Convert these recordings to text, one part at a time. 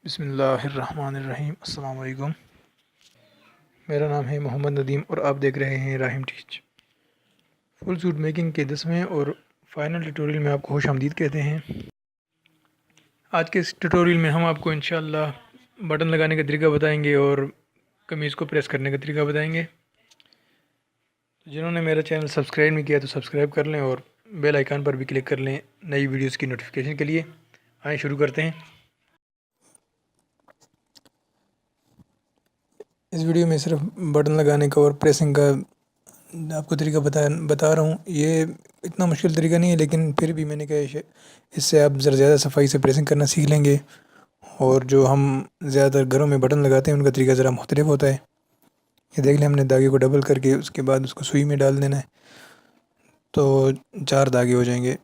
بسم اللہ الرحمن الرحیم۔ السلام علیکم، میرا نام ہے محمد ندیم اور آپ دیکھ رہے ہیں راہم ٹیچ۔ فل سوٹ میکنگ کے 10ویں اور فائنل ٹیوٹوریل میں آپ کو خوش آمدید کہتے ہیں۔ آج کے اس ٹیوٹوریل میں ہم آپ کو انشاءاللہ بٹن لگانے کا طریقہ بتائیں گے اور قمیض کو پریس کرنے کا طریقہ بتائیں گے۔ جنہوں نے میرا چینل سبسکرائب نہیں کیا تو سبسکرائب کر لیں اور بیل آئیکن پر بھی کلک کر لیں نئی ویڈیوز کی نوٹیفیکیشن کے لیے۔ آئیں شروع کرتے ہیں۔ اس ویڈیو میں صرف بٹن لگانے کا اور پریسنگ کا آپ کو طریقہ بتا رہا ہوں۔ یہ اتنا مشکل طریقہ نہیں ہے، لیکن پھر بھی میں نے کہا اس سے آپ زیادہ صفائی سے پریسنگ کرنا سیکھ لیں گے، اور جو ہم زیادہ تر گھروں میں بٹن لگاتے ہیں ان کا طریقہ ذرا مختلف ہوتا ہے۔ یہ دیکھ لیں، ہم نے دھاگے کو ڈبل کر کے اس کے بعد اس کو سوئی میں ڈال دینا ہے، تو 4 دھاگے ہو جائیں گے۔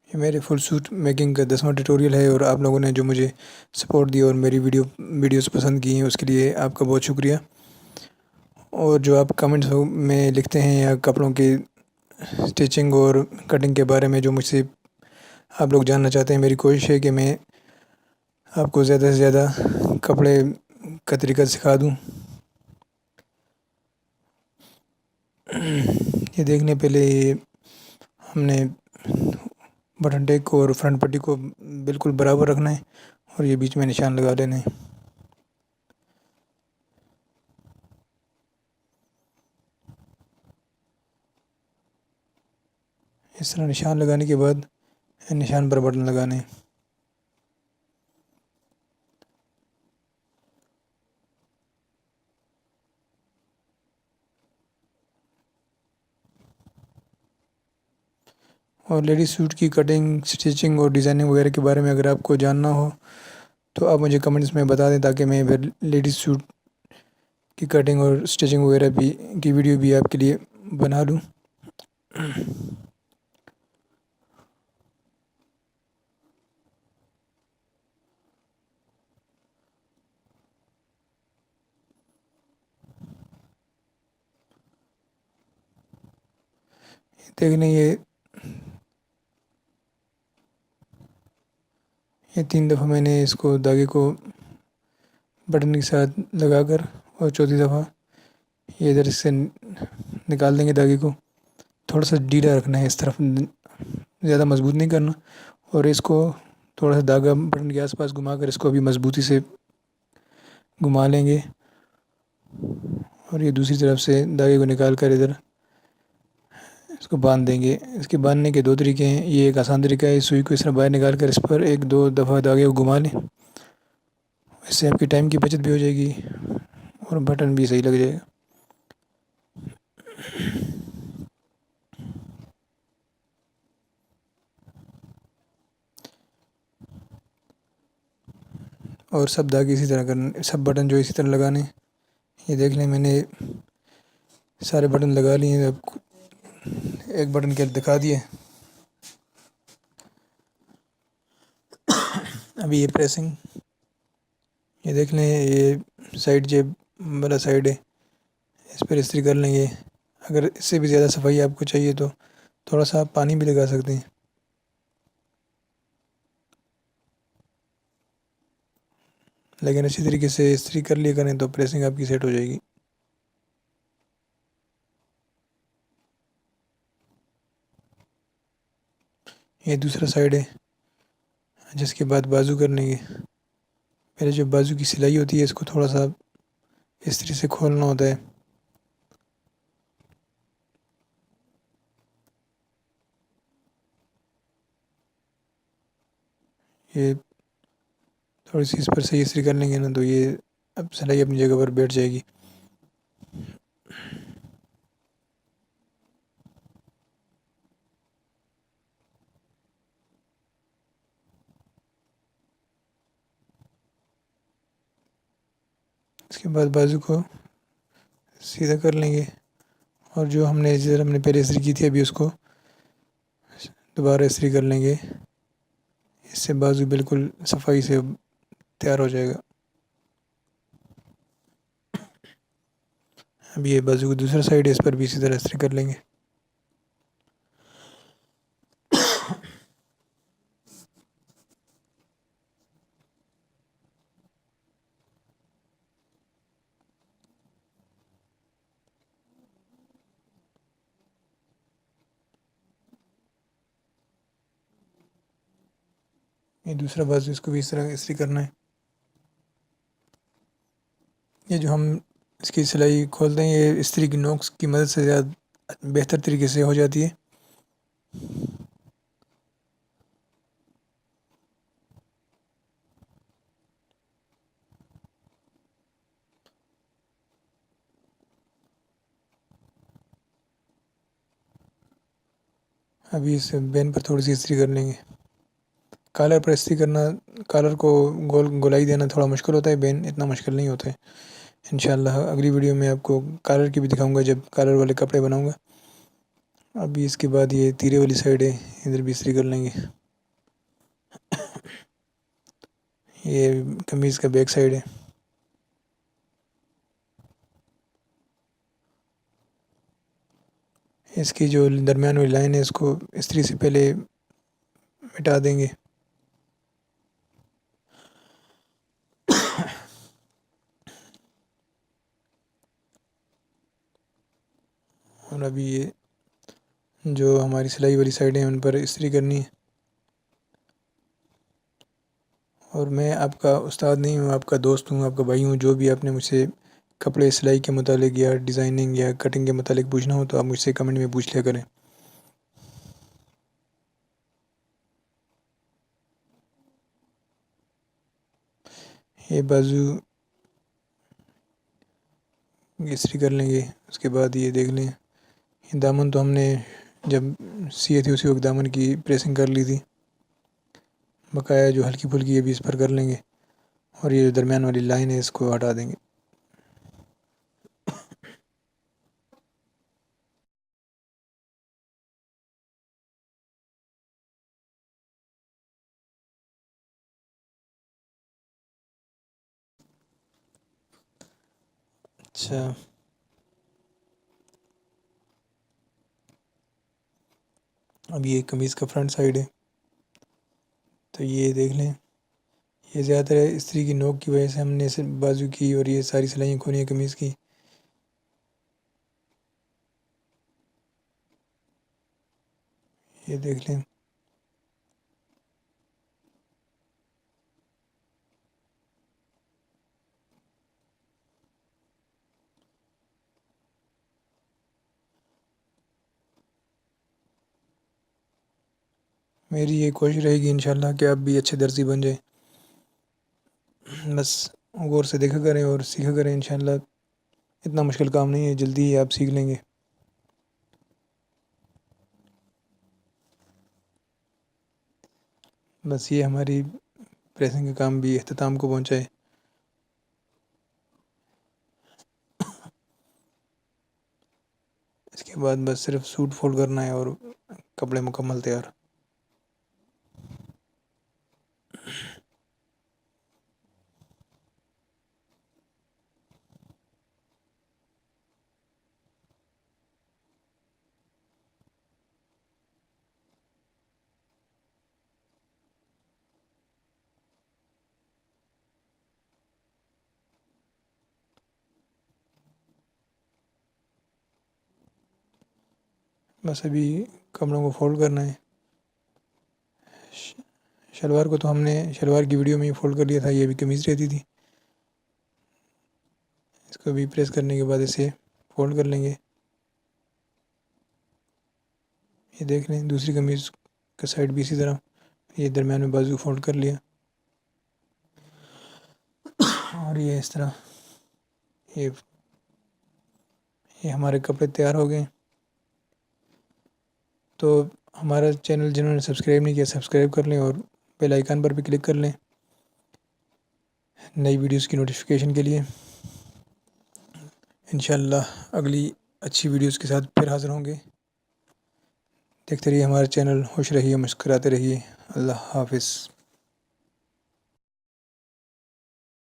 یہ میرے فل سوٹ میکنگ کا 10واں ٹیوٹوریل ہے، اور آپ لوگوں نے جو مجھے سپورٹ دی اور میری ویڈیوز پسند کی ہیں اس کے لیے آپ کا بہت شکریہ۔ اور جو آپ کمنٹس میں لکھتے ہیں یا کپڑوں کی اسٹیچنگ اور کٹنگ کے بارے میں جو مجھ سے آپ لوگ جاننا چاہتے ہیں، میری کوشش ہے کہ میں آپ کو زیادہ سے زیادہ کپڑے کا طریقہ سکھا دوں۔ یہ دیکھنے پہلے ہم نے بٹن ٹیک کو اور فرنٹ پٹی کو بالکل برابر رکھنا ہے اور یہ بیچ میں نشان لگا لینا ہے۔ اس طرح نشان لگانے کے بعد نشان پر بٹن لگانے ہیں۔ اور لیڈیز سوٹ کی کٹنگ، سٹیچنگ اور ڈیزائننگ وغیرہ کے بارے میں اگر آپ کو جاننا ہو تو آپ مجھے کمنٹس میں بتا دیں، تاکہ میں پھر لیڈیز سوٹ کی کٹنگ اور سٹیچنگ وغیرہ بھی کی ویڈیو بھی آپ کے لیے بنا لوں۔ دیکھ لیں، یہ 3 دفعہ میں نے اس کو دھاگے کو بٹن کے ساتھ لگا کر، اور چوتھی دفعہ یہ ادھر سے نکال دیں گے دھاگے کو۔ تھوڑا سا ڈھیلا رکھنا ہے، اس طرف زیادہ مضبوط نہیں کرنا، اور اس کو تھوڑا سا دھاگا بٹن کے آس پاس گھما کر اس کو بھی مضبوطی سے گھما لیں گے، اور یہ دوسری طرف سے دھاگے کو نکال کر ادھر اس کو باندھ دیں گے۔ اس کے باندھنے کے 2 طریقے ہیں۔ یہ ایک آسان طریقہ ہے، سوئی کو اس طرح باہر نکال کر اس پر 1-2 دفعہ دھاگے کو گھما لیں، اس سے آپ کی ٹائم کی بچت بھی ہو جائے گی اور بٹن بھی صحیح لگ جائے گا۔ اور سب دھاگے اسی طرح کرنے، سب بٹن جو اسی طرح لگانے۔ یہ دیکھ لیں، میں نے سارے بٹن لگا لیے ہیں، اب ایک بٹن کے دکھا دیے۔ ابھی یہ پریسنگ، یہ دیکھ لیں، یہ سائڈ جیب والا سائڈ ہے، اس پر استری کر لیں گے۔ اگر اس سے بھی زیادہ صفائی آپ کو چاہیے تو تھوڑا سا آپ پانی بھی لگا سکتے ہیں، لیکن اچھی طریقے سے استری کر لیا کریں تو پریسنگ آپ کی سیٹ ہو جائے گی۔ یہ دوسرا سائڈ ہے، جس کے بعد بازو کر لیں گے۔ پہلے جو بازو کی سلائی ہوتی ہے اس کو تھوڑا سا استری سے کھولنا ہوتا ہے۔ یہ تھوڑی سی اس پر صحیح استری کر لیں گے نا، تو یہ اب سلائی اپنی جگہ پر بیٹھ جائے گی۔ اس کے بعد بازو کو سیدھا کر لیں گے، اور جو ہم نے پہلے استری کی تھی ابھی اس کو دوبارہ استری کر لیں گے۔ اس اس سے بازو بالکل صفائی سے تیار ہو جائے گا. اب یہ بازو کی دوسرا سائڈ ہے، اس پر بھی اسی طرح استری کر لیں گے. یہ دوسرا بازو، اس کو بھی اس طرح استری کرنا ہے. یہ جو ہم اس کی سلائی کھولتے ہیں یہ استری کی نوکس کی مدد سے زیادہ بہتر طریقے سے ہو جاتی ہے. ابھی اس بین پر تھوڑی سی استری کر لیں گے. کالر پر استری کرنا، کالر کو گولائی دینا تھوڑا مشکل ہوتا ہے، بین اتنا مشکل نہیں ہوتا ہے. انشاءاللہ اگلی ویڈیو میں آپ کو کالر کی بھی دکھاؤں گا جب کالر والے کپڑے بناؤں گا. ابھی اس کے بعد یہ تیرے والی سائڈ ہے، ادھر بھی استری کر لیں گے. یہ قمیض کا بیک سائڈ ہے. اس کی جو درمیان والی لائن ہے اس کو استری سے پہلے مٹا دیں گے. اور ابھی یہ جو ہماری سلائی والی سائڈ ہیں ان پر استری کرنی ہے. اور میں آپ کا استاد نہیں ہوں، آپ کا دوست ہوں، آپ کا بھائی ہوں. جو بھی آپ نے مجھ سے کپڑے سلائی کے متعلق یا ڈیزائننگ یا کٹنگ کے متعلق پوچھنا ہو تو آپ مجھ سے کمنٹ میں پوچھ لیا کریں. یہ بازو استری کر لیں گے. اس کے بعد یہ دیکھ لیں، یہ دامن تو ہم نے جب سیے تھی اسی وقت دامن کی پریسنگ کر لی تھی. بقایا جو ہلکی پھلکی ہے بھی اس پر کر لیں گے. اور یہ جو درمیان والی لائن ہے اس کو ہٹا دیں گے. اچھا، اب یہ قمیض کا فرنٹ سائڈ ہے تو یہ دیکھ لیں. یہ زیادہ تر استری کی نوک کی وجہ سے ہم نے بازو کی اور یہ ساری سلائیاں کھولی ہیں قمیض کی. یہ دیکھ لیں. میری یہ کوشش رہے گی انشاءاللہ کہ آپ بھی اچھے درزی بن جائیں. بس غور سے دیکھا کریں اور سیکھا کریں. انشاءاللہ اتنا مشکل کام نہیں ہے، جلدی ہی آپ سیکھ لیں گے. بس یہ ہماری پریسنگ کا کام بھی اختتام کو پہنچا ہے. اس کے بعد بس صرف سوٹ فولڈ کرنا ہے اور کپڑے مکمل تیار. بس ابھی کپڑوں کو فولڈ کرنا ہے. شلوار کو تو ہم نے شلوار کی ویڈیو میں ہی فولڈ کر لیا تھا، یہ بھی قمیض رہتی تھی. اس کو بھی پریس کرنے کے بعد اسے فولڈ کر لیں گے. یہ دیکھ لیں دوسری قمیض کا سائڈ بھی اسی طرح یہ درمیان میں بازو فولڈ کر لیا. اور یہ اس طرح یہ ہمارے کپڑے تیار ہو گئے. تو ہمارا چینل جنہوں نے سبسکرائب نہیں کیا سبسکرائب کر لیں اور بیل آئیکن پر بھی کلک کر لیں نئی ویڈیوز کی نوٹیفیکیشن کے لیے. انشاءاللہ اگلی اچھی ویڈیوز کے ساتھ پھر حاضر ہوں گے. دیکھتے رہیے ہمارا چینل، خوش رہیے، مسکراتے رہیے. اللہ حافظ.